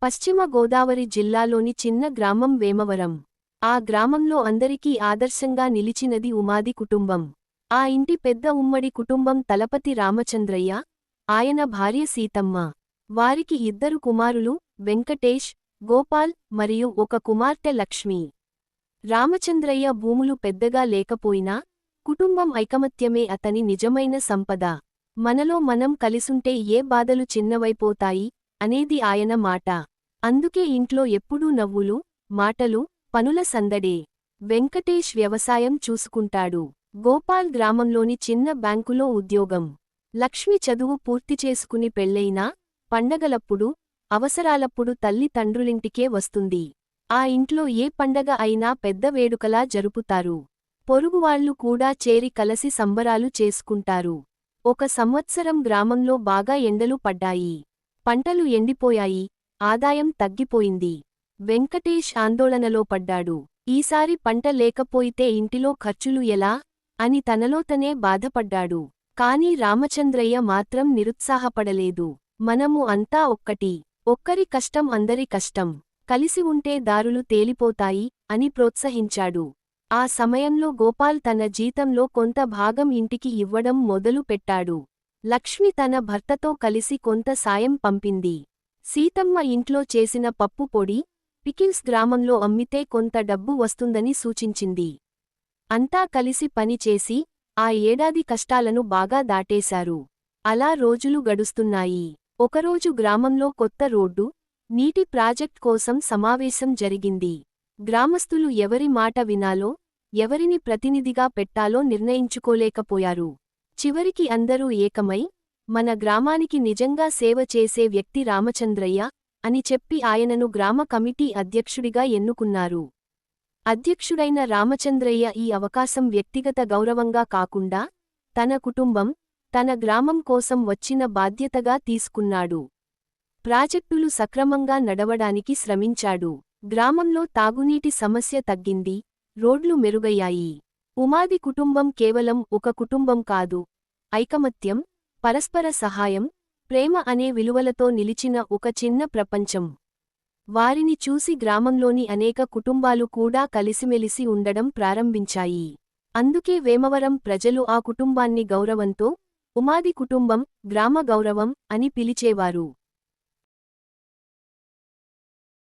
పశ్చిమ గోదావరి జిల్లాలోని చిన్న గ్రామం వేమవరం. ఆ గ్రామంలో అందరికీ ఆదర్శంగా నిలిచినది ఉమాది కుటుంబం. ఆ ఇంటి పెద్ద ఉమ్మడి కుటుంబం తలపతి రామచంద్రయ్య, ఆయన భార్య సీతమ్మ. వారికి ఇద్దరు కుమారులు, వెంకటేష్, గోపాల్ మరియు ఒక కుమార్తె లక్ష్మి. రామచంద్రయ్య భూములు పెద్దగా లేకపోయినా, కుటుంబం ఐకమత్యమే అతని నిజమైన సంపద. మనలో మనం కలిసుంటే ఏ బాధలు చిన్నవైపోతాయి అనేది ఆయన మాట. అందుకే ఇంట్లో ఎప్పుడూ నవ్వులు, మాటలు, పనుల సందడే. వెంకటేష్ వ్యవసాయం చూసుకుంటాడు. గోపాల్ గ్రామంలోని చిన్న బ్యాంకులో ఉద్యోగం. లక్ష్మి చదువు పూర్తిచేసుకుని పెళ్లైనా, పండగలప్పుడు, అవసరాలప్పుడు తల్లి తండ్రులింటికే వస్తుంది. ఆ ఇంట్లో ఏ పండగ అయినా పెద్ద వేడుకలా జరుపుతారు. పొరుగువాళ్లు కూడా చేరి కలసి సంబరాలు చేసుకుంటారు. ఒక సంవత్సరం గ్రామంలో బాగా ఎండలు పడ్డాయి. పంటలు ఎండిపోయాయి, ఆదాయం తగ్గిపోయింది. వెంకటేష్ ఆందోళనలో పడ్డాడు. ఈసారి పంట లేకపోయితే ఇంటిలో ఖర్చులు ఎలా అని తనలో తనే బాధపడ్డాడు. కాని రామచంద్రయ్య మాత్రం నిరుత్సాహపడలేదు. మనము అంతా ఒక్కటి. ఒక్కరి కష్టం అందరి కష్టం. కలిసి ఉంటే దారులు తేలిపోతాయి అని ప్రోత్సహించాడు. ఆ సమయంలో గోపాల్ తన జీతంలో కొంత భాగం ఇంటికి ఇవ్వడం మొదలు పెట్టాడు. లక్ష్మి తన భర్తతో కలిసి కొంత సాయం పంపింది. సీతమ్మ ఇంట్లో చేసిన పప్పు పొడి, పికిల్స్ గ్రామంలో అమ్మితే కొంత డబ్బు వస్తుందని సూచించింది. అంతా కలిసి పనిచేసి, ఆ ఏడాది కష్టాలను బాగా దాటేశారు. అలా రోజులు గడుస్తున్నాయి. ఒకరోజు గ్రామంలో కొత్త రోడ్డు, నీటి ప్రాజెక్ట్ కోసం సమావేశం జరిగింది. గ్రామస్తులు ఎవరి మాట వినాలో, ఎవరిని ప్రతినిధిగా పెట్టాలో నిర్ణయించుకోలేకపోయారు. చివరికి అందరూ ఏకమై, మన గ్రామానికి నిజంగా సేవ చేసే వ్యక్తి రామచంద్రయ్య అని చెప్పి ఆయనను గ్రామ కమిటీ అధ్యక్షుడిగా ఎన్నుకున్నారు. అధ్యక్షుడైన రామచంద్రయ్య ఈ అవకాశం వ్యక్తిగత గౌరవంగా కాకుండా, తన కుటుంబం, తన గ్రామం కోసం వచ్చిన బాధ్యతగా తీసుకున్నాడు. ప్రాజెక్టులు సక్రమంగా నడవడానికి శ్రమించాడు. గ్రామంలో తాగునీటి సమస్య తగ్గింది, రోడ్లు మెరుగయ్యాయి. ఉమాది కుటుంబం కేవలం ఒక కుటుంబం కాదు. ఐకమత్యం, పరస్పర సహాయం, ప్రేమ అనే విలువలతో నిలిచిన ఒక చిన్న ప్రపంచం. వారిని చూసి గ్రామంలోని అనేక కుటుంబాలు కూడా కలిసిమెలిసి ఉండడం ప్రారంభించాయి. అందుకే వేమవరం ప్రజలు ఆ కుటుంబాన్ని గౌరవంతో ఉమాది కుటుంబం, గ్రామ గౌరవం అని పిలిచేవారు.